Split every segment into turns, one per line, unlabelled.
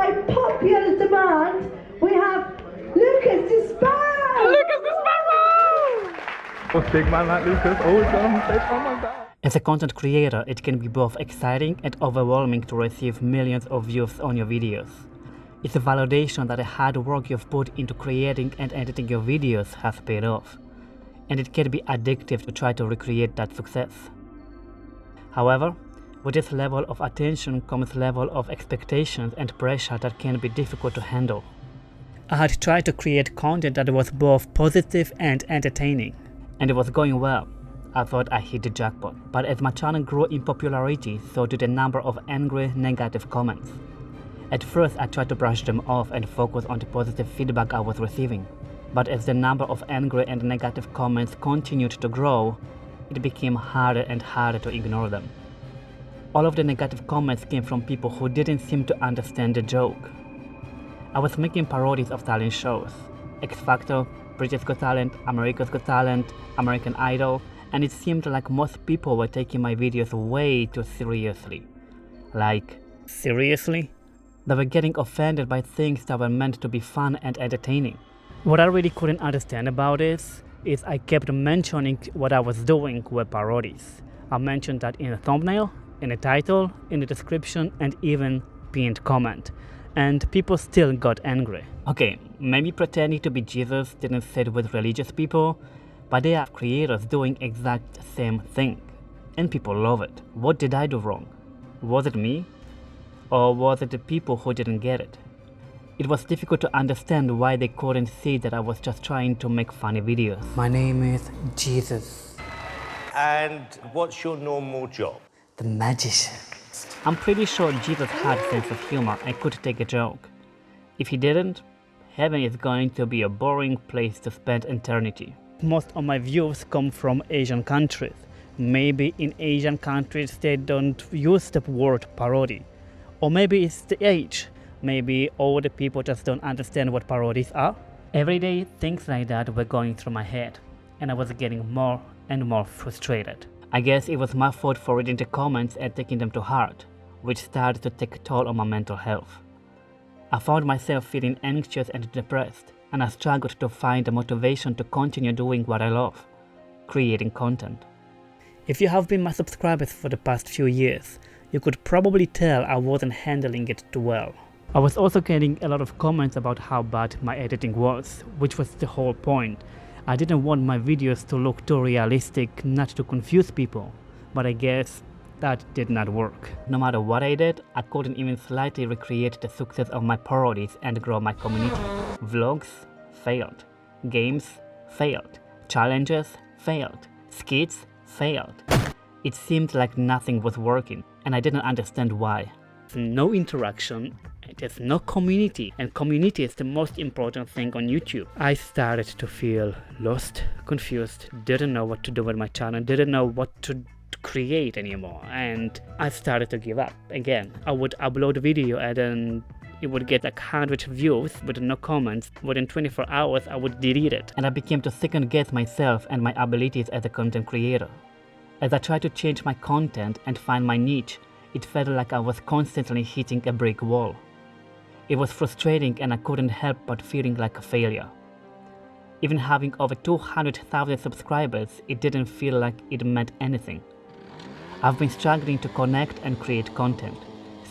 by popular demand, we have Lukas Desparrow!
Lukas Desparrow! Oh, big man like Lukas, always got on stage, oh my god.
As a content creator, it can be both exciting and overwhelming to receive millions of views on your videos. It's a validation that the hard work you've put into creating and editing your videos has paid off, and it can be addictive to try to recreate that success. However, with this level of attention comes a level of expectations and pressure that can be difficult to handle. I had tried to create content that was both positive and entertaining, and it was going well. I thought I hit the jackpot, but as my channel grew in popularity, so did the number of angry, negative comments. At first, I tried to brush them off and focus on the positive feedback I was receiving. But as the number of angry and negative comments continued to grow, it became harder and harder to ignore them. All of the negative comments came from people who didn't seem to understand the joke. I was making parodies of talent shows: X Factor, British Got Talent, America's Got Talent, American Idol, and it seemed like most people were taking my videos way too seriously. Like, seriously? They were getting offended by things that were meant to be fun and entertaining. What I really couldn't understand about this is I kept mentioning what I was doing were parodies. I mentioned that in the thumbnail, in the title, in the description, and even pinned comment. And people still got angry. Okay, maybe pretending to be Jesus didn't sit with religious people, but there are creators doing exact same thing. And people love it. What did I do wrong? Was it me? Or was it the people who didn't get it? It was difficult to understand why they couldn't see that I was just trying to make funny videos. My name is Jesus.
And what's your normal job?
The magician. I'm pretty sure Jesus had a sense of humor and could take a joke. If he didn't, heaven is going to be a boring place to spend eternity. Most of my views come from Asian countries. Maybe in Asian countries they don't use the word parody. Or maybe it's the age. Maybe older people just don't understand what parodies are. Every day, things like that were going through my head, and I was getting more and more frustrated. I guess it was my fault for reading the comments and taking them to heart, which started to take a toll on my mental health. I found myself feeling anxious and depressed, and I struggled to find the motivation to continue doing what I love, creating content. If you have been my subscribers for the past few years, you could probably tell I wasn't handling it too well. I was also getting a lot of comments about how bad my editing was, which was the whole point. I didn't want my videos to look too realistic, not to confuse people, but I guess that did not work. No matter what I did, I couldn't even slightly recreate the success of my parodies and grow my community. Vlogs failed. Games failed. Challenges failed. Skits failed. It seemed like nothing was working, and I didn't understand why. No interaction, there's no community, and community is the most important thing on YouTube. I started to feel lost, confused, didn't know what to do with my channel, didn't know what to create anymore, and I started to give up. Again, I would upload a video and then it would get like 100 views with no comments. Within 24 hours, I would delete it. And I became to second guess myself and my abilities as a content creator. As I tried to change my content and find my niche, it felt like I was constantly hitting a brick wall. It was frustrating and I couldn't help but feeling like a failure. Even having over 200,000 subscribers, it didn't feel like it meant anything. I've been struggling to connect and create content.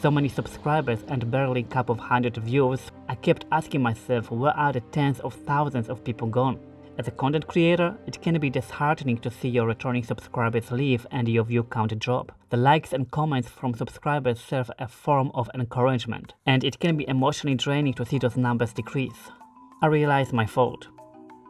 So many subscribers and barely a couple of hundred views, I kept asking myself, where are the tens of thousands of people gone? As a content creator, it can be disheartening to see your returning subscribers leave and your view count drop. The likes and comments from subscribers serve a form of encouragement, and it can be emotionally draining to see those numbers decrease. I realized my fault.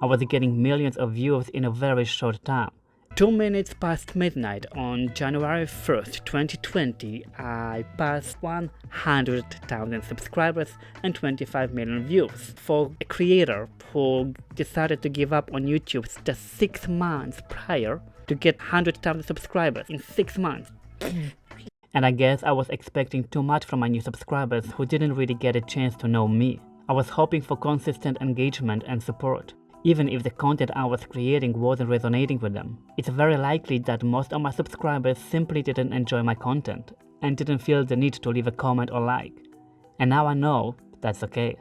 I was getting millions of views in a very short time. 2 minutes past midnight on January 1st, 2020, I passed 100,000 subscribers and 25 million views. For a creator who decided to give up on YouTube just 6 months prior to get 100,000 subscribers in 6 months. And I guess I was expecting too much from my new subscribers who didn't really get a chance to know me. I was hoping for consistent engagement and support. Even if the content I was creating wasn't resonating with them, it's very likely that most of my subscribers simply didn't enjoy my content and didn't feel the need to leave a comment or like. And now I know that's okay.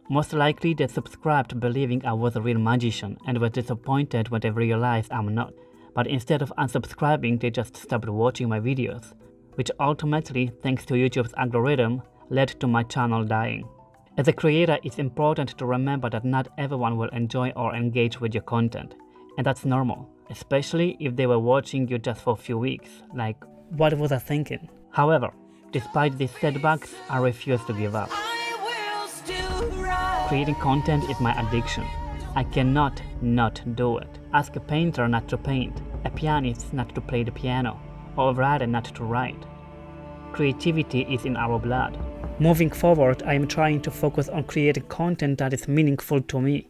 Most likely they subscribed believing I was a real magician and were disappointed when they realized I'm not. But instead of unsubscribing, they just stopped watching my videos, which ultimately, thanks to YouTube's algorithm, led to my channel dying. As a creator, it's important to remember that not everyone will enjoy or engage with your content, and that's normal, especially if they were watching you just for a few weeks, like, what was I thinking? However, despite these setbacks, I refuse to give up. Creating content is my addiction. I cannot not do it. Ask a painter not to paint, a pianist not to play the piano, or a writer not to write. Creativity is in our blood. Moving forward, I am trying to focus on creating content that is meaningful to me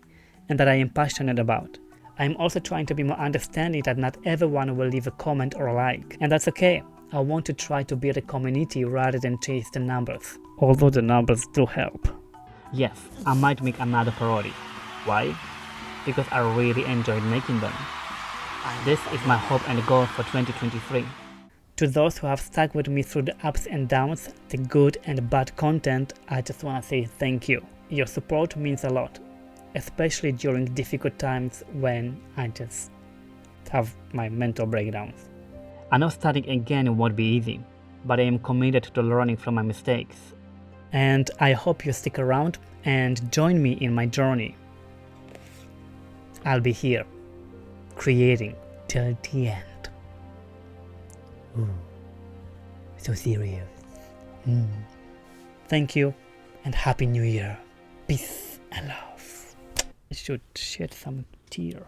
and that I am passionate about. I am also trying to be more understanding that not everyone will leave a comment or a like, and that's okay. I want to try to build a community rather than chase the numbers, although the numbers do help. Yes, I might make another parody. Why? Because I really enjoyed making them. This is my hope and goal for 2023. To those who have stuck with me through the ups and downs, the good and bad content, I just want to say thank you. Your support means a lot, especially during difficult times when I just have my mental breakdowns. I know starting again won't be easy, but I am committed to learning from my mistakes. And I hope you stick around and join me in my journey. I'll be here, creating till the end. Ooh, so serious. Thank you and Happy New Year. Peace and love. I should shed some tear.